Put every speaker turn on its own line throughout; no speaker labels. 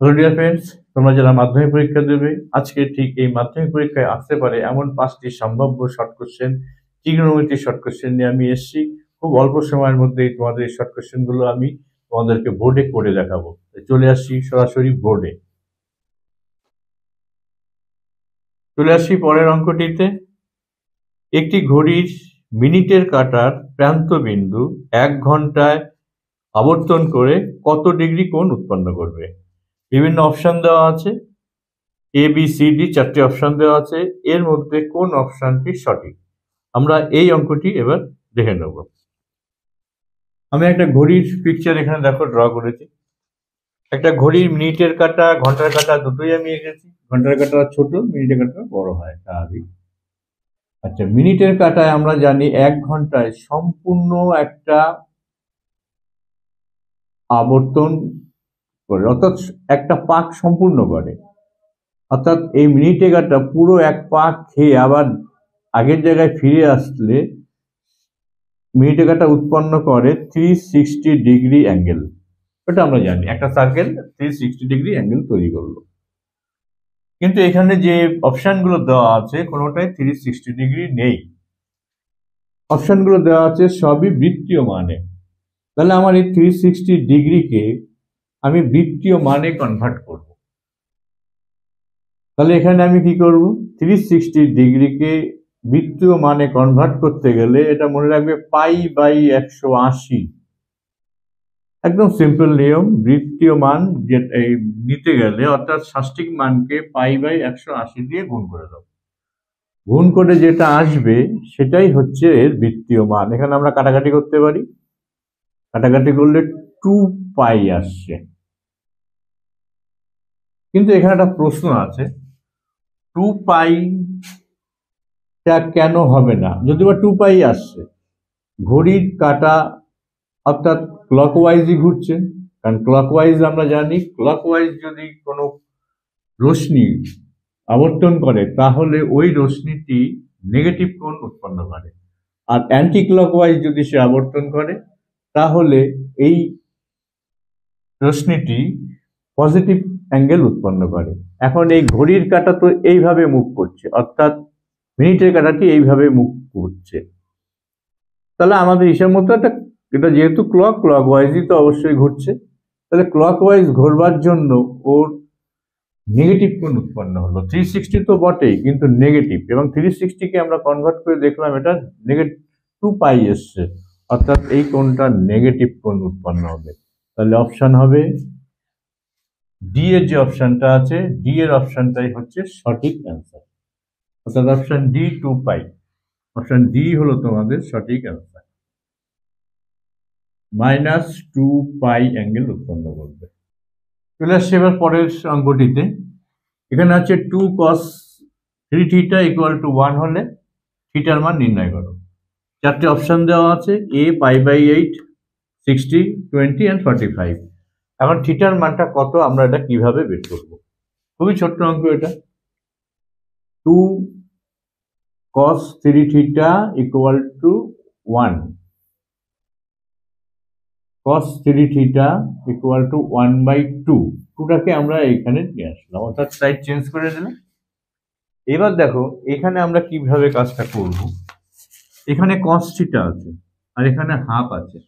Hello dear friends, তোমরা যারা মাধ্যমিক পরীক্ষা দেবে আজকে ঠিক এই মাধ্যমিক পরীক্ষায় আসতে পারে এমন 5টি সম্ভাব্য short question, trigonometry short question নিয়ে আমি এসেছি। খুব অল্প সময়ের মধ্যেই তোমাদের এই শর্ট কোশ্চেন গুলো আমি তোমাদেরকে বোর্ডে করে দেখাবো। চলে আসি সরাসরি বোর্ডে। চলে আসি পরের অঙ্কটিতে। একটি ঘড়ির মিনিটের কাঁটার প্রান্ত বিন্দু 1 ঘন্টায় আবর্তন করে কত ডিগ্রি কোণ উৎপন্ন করবে? বিভিন্ন অপশন দেওয়া আছে, A B C D 4টে option দেওয়া আছে। এর মধ্যে কোন অপশনটি সঠিক আমরা এই অঙ্কটি এবার দেখে নেব। আমি একটা ঘড়ির পিকচার এখানে দেখো ড্র করেছি। একটা ঘড়ির মিনিটের কাঁটা, ঘন্টার কাঁটা দুটোই আমি এঁকেছি। ঘন্টার কাঁটা ছোট, মিনিটের কাঁটা বড় হয় স্বাভাবিক। আচ্ছা, মিনিটের কাঁটায় আমরা জানি 1 ঘন্টায় সম্পূর্ণ একটা আবর্তন করে, অর্থাৎ একটা পাক সম্পূর্ণ করে। অর্থাৎ এই মিনিটের কাঁটা পুরো এক পাক খেয়ে আবার আগের জায়গায় ফিরে আসলে মিনিটের কাঁটা উৎপন্ন করে 360 ডিগ্রি অ্যাঙ্গেল। এটা আমরা জানি, একটা সার্কেল 360 ডিগ্রি অ্যাঙ্গেল তৈরি করলো। কিন্তু এখানে যে অপশনগুলো দেওয়া আছে কোনোটাই 360 ডিগ্রি নেই। অপশনগুলো দেওয়া আছে সবই বৃত্তীয় মানে। তাহলে আমার এই 360 ডিগ্রিকে আমি বৃত্তীয় মানে কনভার্ট করব। তাহলে এখানে আমি কি করব? 360 ডিগ্রিকে বৃত্তীয় মানে কনভার্ট করতে গেলে এটা মনে রাখবে পাই/180। একদম সিম্পল নিয়ম। বৃত্তীয় মান এই নিতে গেলে অর্থাৎ ষাষ্টিক মানকে পাই/180 দিয়ে গুণ করে দাও। গুণ করে যেটা আসবে সেটাই হচ্ছে এর বৃত্তীয় মান। এখানে আমরা কাটাকাটি করতে পারি, কাটাকাটি করলে 2 পাই আসছে। কিন্তু এখানে একটা প্রশ্ন আছে, 2 পাই কেন হবে না? যদি বা 2 পাই আসছে, ঘড়ির কাঁটা অর্থাৎ ক্লকওয়াইজই ঘুরছে। কারণ ক্লকওয়াইজ আমরা জানি, ক্লকওয়াইজ যদি কোনো রশ্মি আবর্তন করে তাহলে ওই রশ্মিটি নেগেটিভ কোণ উৎপন্ন করে, আর অ্যান্টি ক্লকওয়াইজ যদি সে আবর্তন করে তাহলে এই রশ্মিটি পজিটিভ অ্যাঙ্গেল উৎপন্ন করে। এখন এই ঘড়ির কাঁটা তো এইভাবে মুভ করছে, অর্থাৎ মিনিটের কাঁটাটি এইভাবে মুভ করছে। তাহলে আমাদের হিসাব মতো এটা যেহেতু ক্লকওয়াইজই তো অবশ্যই ঘুরছে, তাহলে ক্লকওয়াইজ ঘোরবার জন্য ওর নেগেটিভ কোণ উৎপন্ন হলো। 360 তো বটেই, কিন্তু নেগেটিভ, এবং 360 কে আমরা কনভার্ট করে দেখলাম এটা নেগেটিভ 2 পাই এসছে, অর্থাৎ এই কোণটা নেগেটিভ কোণ উৎপন্ন হবে। তাহলে অপশন হবে ডি এর যে অপশনটা আছে, ডি এর অপশনটাই হচ্ছে সঠিক অ্যান্সার। অর্থাৎ অপশন ডি 2 পাই, অপশন ডি হলো তোমাদের সঠিক অ্যান্সার। -2 পাই অ্যাঙ্গেল উৎপন্ন করবে। চলে আসছে এবার পরের অঙ্কটিতে। এখানে আছে 2 cos 3 θ = 1 হলে থিটার মান নির্ণয় করো। 4টে অপশন দেওয়া আছে, এ পাই/8, 60, 20 and 45। এখন থিটার মানটা কত আমরা এটা কিভাবে বের করব? খুবই ছোট্ট অঙ্ক এটা। 2 cos 3 θ = 1, cos 3 θ = 1/2। 2টাকে আমরা এখানে নিয়ে আসলাম, অর্থাৎ সাইড চেঞ্জ করে দিলাম। এবার দেখো এখানে আমরা কিভাবে কাজটা করব। এখানে cos θ আছে আর এখানে হাফ আছে।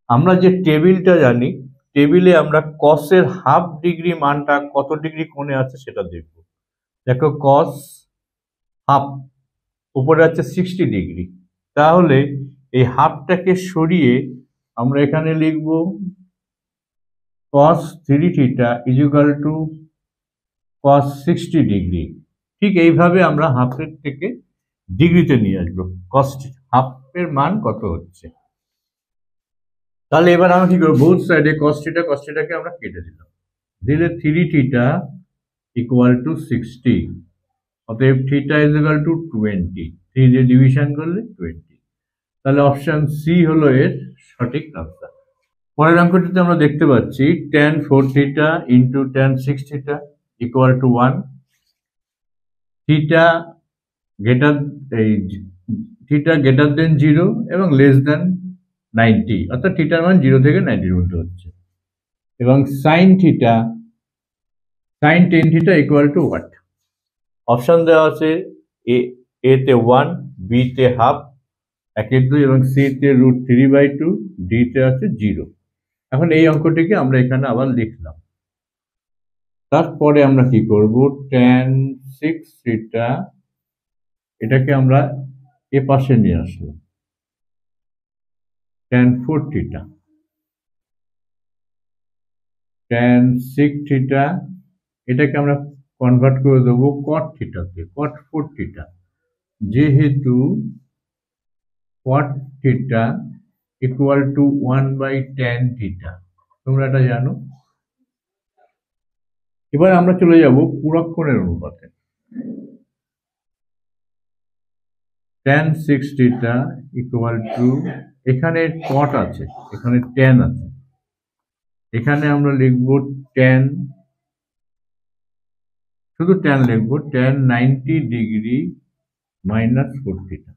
আমরা যে টেবিলটা জানি, টেবিলে আমরা cos এর হাফ ডিগ্রি মানটা কত ডিগ্রি কোণে আছে সেটা দেখব। দেখো cos হাফ উপরে আছে 60 ডিগ্রি, তাহলে এই হাফটাকে সরিয়ে আমরা এখানে লিখব cos 3 θ = cos 60 ডিগ্রি। ঠিক এইভাবে আমরা হাফের থেকে ডিগ্রিতে নিয়ে আসবো, cos হাফের মান কত হচ্ছে। তাহলে এবার আমরা কি করবো, বোথ সাইডে cos θ কে আমরা কেটে দিলাম, দিলে 3 θ = 60, অতএব θ = 20। 3 দিয়ে ডিভিশন করলে 20। তাহলে অপশন সি হলো এর সঠিক আনসার। পরের অঙ্কটিতে আমরা দেখতে পাচ্ছি tan 4 θ × tan 6 θ = 1। Theta greater than 0 এবং লেস দেন 90, অর্থাৎ থিটার মান 0 থেকে 90 এর মধ্যে হচ্ছে। এবং sign theta sign tan theta equal to what? Option দেওয়া আছে এ তে 1, বি তে হাফ 1/2 এবং সি তে √3/2, ডি তে আছে 0। এখন এই অঙ্কটিকে আমরা এখানে আবার লিখলাম। তারপরে আমরা কি করব, tan 6 থিটা এটাকে আমরা এ পাশে নিয়ে আসলাম, tan 4 থিটা, tan 6 থিটা এটাকে আমরা কনভার্ট করে দেবো cot থিটাতে, cot 4 থিটা, যেহেতু cot theta equal two 1/tan theta, তোমরা এটা জানো। এবার আমরা চলে যাব পূরক কোণের অনুপাতে। tan 6 থিটা ইকুয়াল টু, এখানে cot আছে, এখানে tan আছে, এখানে আমরা লিখব tan, শুধু tan লিখব, tan 90 ডিগ্রি মাইনাস 4 থিটা,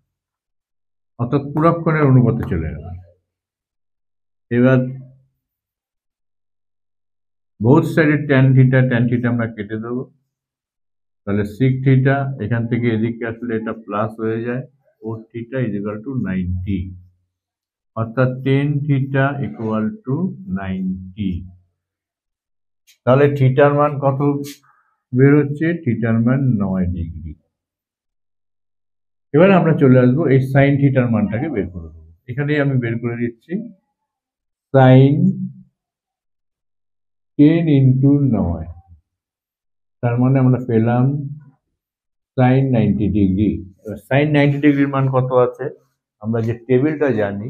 অর্থাৎ পূরক কোণের অনুপাতে চলে গেল। এবার বোথ সাইডে tan থিটা আমরা কেটে দেবো, তাহলে 6 থিটা এখান থেকে এদিকে আসলে এটা প্লাস হয়ে যায়, 4 থিটা ইজ ইকুয়াল টু 90, অর্থাৎ tan থিটা ইকুয়াল টু 90। তাহলে থিটার মান কত বের হচ্ছে? থিটার মান 9 ডিগ্রি। এবার আমরা চলে আসবো এই সাইন থিটার মানটাকে বের করে দেবো। এখানেই আমি বের করে দিচ্ছি, সাইন 10 ইন্টু 9, তার মানে আমরা পেলাম সাইন 90 ডিগ্রি। এবার সাইন 90 ডিগ্রির মান কত আছে? আমরা যে টেবিলটা জানি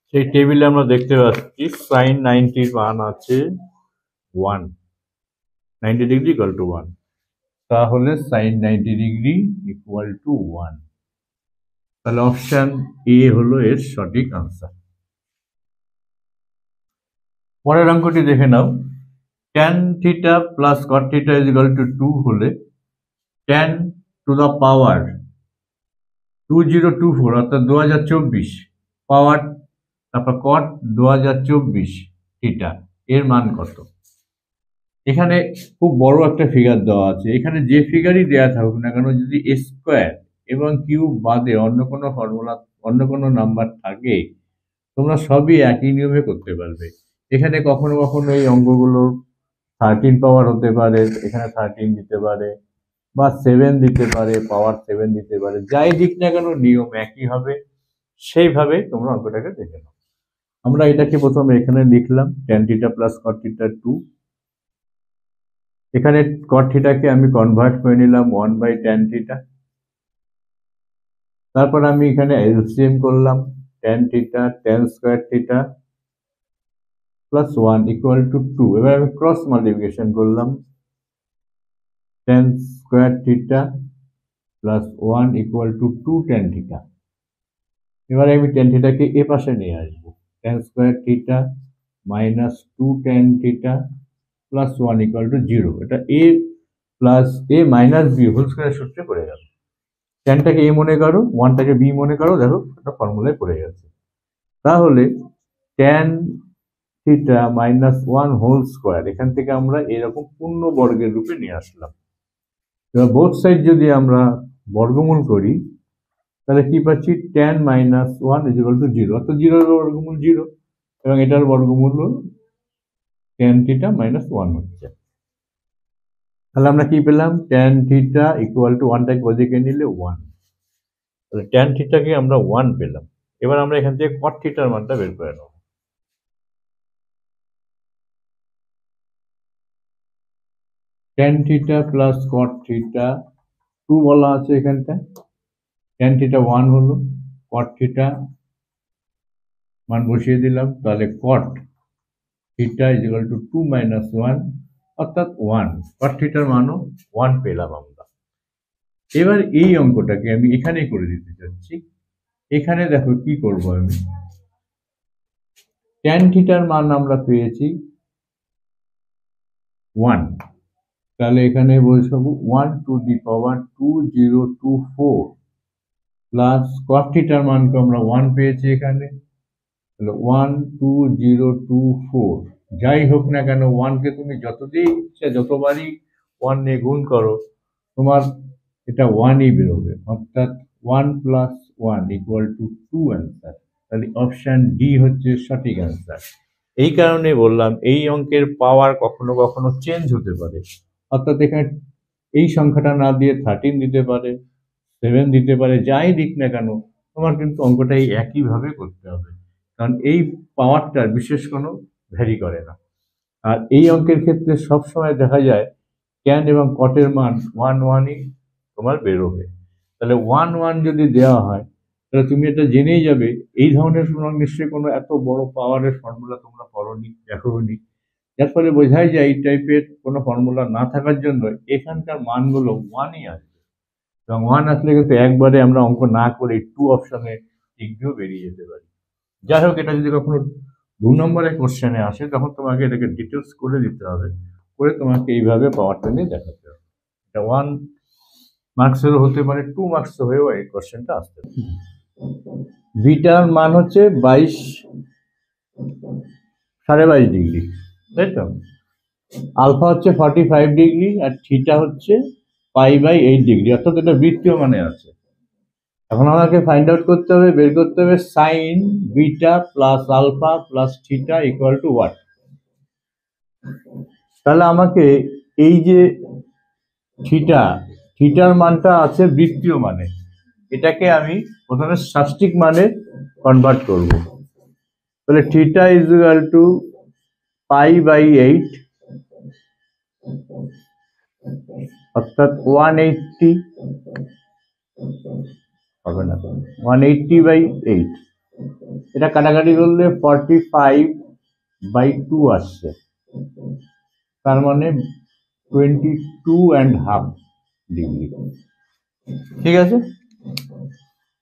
সেই টেবিলে আমরা দেখতে পাচ্ছি সাইন 90 মান আছে 1, 90 ডিগ্রি ইকুয়াল টু 1, তাহলে সাইন 90 ডিগ্রি ইকুয়াল টু 1। তাহলে অপশন এ হলো এর সঠিক আনসার। পরের অঙ্কটি দেখে নাও, tan theta plus cot theta is equal to 2 হলে tan টু দ্য পাওয়ার 2024 অর্থাৎ 2024 পাওয়ার, তারপর cot 2024 থিটা এর মান কত? এখানে খুব বড় একটা ফিগার দেওয়া আছে, এখানে যে ফিগারই দেওয়া থাকুক না কেন, যদি স্কোয়ার এবং কিউব বাদে অন্য কোনো ফর্মুলা, অন্য কোনো নাম্বার থাকে, তোমরা সবই একই নিয়মে করতে পারবে। এখানে কখনো কখনো এই অঙ্কগুলোর 13 পাওয়ার হতে পারে, এখানে 13 দিতে পারে, বা 7 দিতে পারে, পাওয়ার 7 দিতে পারে, যাই দিক না কেন নিয়ম একই হবে। সেইভাবে তোমরা অঙ্কটাকে দেখে নাও। আমরা এটাকে প্রথমে এখানে লিখলাম tan theta plus cot theta 2, এখানে cot থিটাকে আমি কনভার্ট করে নিলাম 1/tan থিটা, তারপর আমি এখানে এলসিএম করলাম, tan theta tan square theta plus 1 equal to 2। এবার আমি ক্রস মাল্টিপ্লিকেশন করলাম, tan square theta plus 1 equal to 2 tan theta. এবারে আমি tan থিটাকে এ পাশে নিয়ে আসবো, tan square theta minus 2 tan theta plus 1 equal to 0। এটা a plus a minus b whole square সূত্রে পড়ে গেল। ট্যানটাকে এ মনে করো, 1টাকে বি মনে করো, দেখো একটা ফর্মুলায় পড়ে গেছে। তাহলে tan theta minus 1 whole square, এখান থেকে আমরা এরকম পূর্ণ বর্গের রূপে নিয়ে আসলাম। এবার বোথ সাইড যদি আমরা বর্গমূল করি, তাহলে কি পাচ্ছি? tan minus 1 is equal to 0, অর্থাৎ 0 এর বর্গমূল 0 এবং এটার বর্গমূল tan থিটা মাইনাস 1 হচ্ছে। তাহলে আমরা কি পেলাম? tan থিটা ইকুয়াল টু 1টাকে ওদিকে নিলে 1, তাহলে tan থিটাকে আমরা 1 পেলাম। এবার আমরা এখান থেকে cot থিটার মানটা বের করে নেব। tan theta plus cot theta 2 বলা আছে এখানটা, tan থিটা 1 হলো, cot থিটা মান বসিয়ে দিলাম, তাহলে cot theta is equal to 2 minus 1 অর্থাৎ 1, cot থিটার মানও 1 পেলাম আমরা। এবার এই অঙ্কটাকে আমি এখানেই করে দিতে চাচ্ছি। এখানে দেখো কি করব আমি, tan থিটার মান আমরা পেয়েছি 1, তাহলে এখানে বসাবো 1 to the power 2024 plus cot থিটার মানকে আমরা 1 পেয়েছি এখানে, তাহলে 12024 যাই হোক না কেন 1কে তুমি যতবারই 1 নিয়ে গুণ করো তোমার এটা 1ই বেরোবে, অর্থাৎ 1 + 1 = 2 অ্যান্সার। তাহলে অপশন ডি হচ্ছে সঠিক অ্যান্সার। এই কারণে বললাম এই অঙ্কের পাওয়ার কখনো কখনো চেঞ্জ হতে পারে, অর্থাৎ এখানে এই সংখ্যাটা না দিয়ে 13 দিতে পারে, 7 দিতে পারে, যাই দিক না কেন তোমার কিন্তু অঙ্কটা এই একইভাবে করতে হবে, কারণ এই পাওয়ারটার বিশেষ কোনো ভ্যারি করে না। আর এই অঙ্কের ক্ষেত্রে সবসময় দেখা যায় ক্যান এবং কটের মান 1 তোমার বেরোবে। তাহলে 1 যদি দেওয়া হয় তাহলে তুমি এটা জেনেই যাবে এই ধরনের নিশ্চয়ই কোনো এত বড় পাওয়ারের ফর্মুলা তোমরা পড়োনি, দেখোনি, যার ফলে বোঝাই যায় এই টাইপের কোনো ফর্মুলা না থাকার জন্য এখানকার মানগুলো 1ই আসবে, এবং 1 আসলে কিন্তু একবারে আমরা অঙ্ক না করে 2 অপশনে টিক দিয়েও বেরিয়ে যেতে পারি। যাই হোক, এটা যদি কখনো 2 নম্বরের কোশ্চেনে আসে তখন তোমাকে এটাকে ডিটেলস করে দিতে হবে, করে তোমাকে এইভাবে পাওয়ারটা নিয়ে দেখাতে হবে। এটা 1 মার্কসেরও হতে পারে, 2 মার্কস হয়েও এই কোশ্চেনটা আসতে পারে। বিটার মান হচ্ছে 22.5 ডিগ্রি, তাই তো? আলফা হচ্ছে 45 ডিগ্রি আর থিটা হচ্ছে π/8 ডিগ্রি, অর্থাৎ এটা বৃত্তীয় মানে আছে। এখন আমাকে ফাইন্ড আউট করতে হবে, বের করতে হবে sine beta plus alpha plus theta equal to what. তাহলে আমাকে এই যে থিটার মানটা আছে বৃত্তীয় মানে, এটাকে আমি প্রথমে ষাষ্টিক মানে কনভার্ট করব। তাহলে থিটা ইজ ইকুয়াল টু π/8, অর্থাৎ 180 হবে না, 180/8। এটা কাটাকাটি করলে 45/2 আসছে, তার মানে 22.5 ডিগ্রি। ঠিক আছে,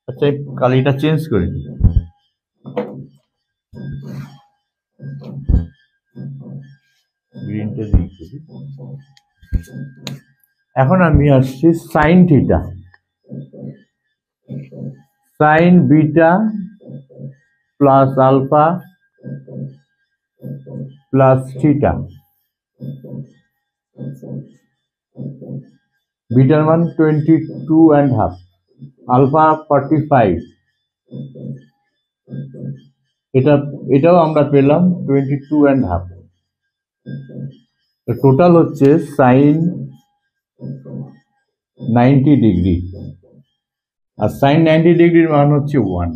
আচ্ছা কালিটা চেঞ্জ করে দিই। গ্রিনটা দিয়ে করি। এখন আমি আসছি sine theta, sine beta plus alpha plus theta, বিটার মান 22.5, আলফা 45, এটাও আমরা পেলাম 22.5। টোটাল হচ্ছে সাইন 90 ডিগ্রি, আর সাইন 90 ডিগ্রির মান হচ্ছে 1।